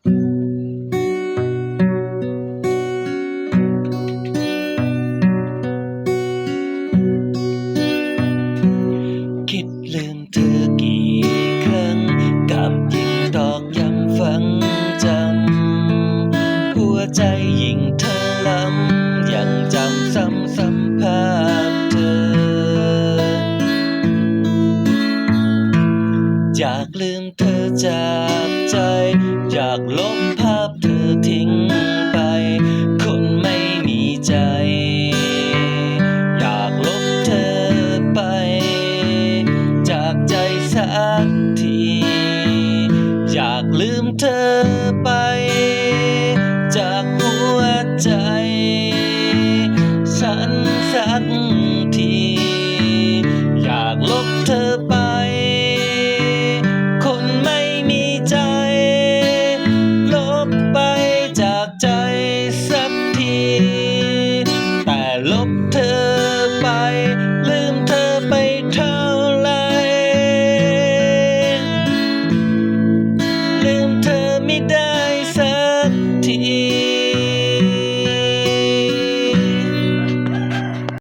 คิดลืมเธอกี่ครั้งกับยิ่งตอกย้ำฝังจำหัวใจยิ่งเธอล้ำยังจำซ้ำภาพเธออยากลืมเธอจากใจอยากลบภาพเธอทิ้งไปคนไม่มีใจอยากลบเธอไปจากใจสักทีอยากลืมเธอไปจากหัวใจฉันสักทีอยากลบเธอไปคนไม่มีใจลบไปจากใจสักทีแต่ลบเธอไปลืมเธอไปเท่าไรลืมเธอไม่ได้สักที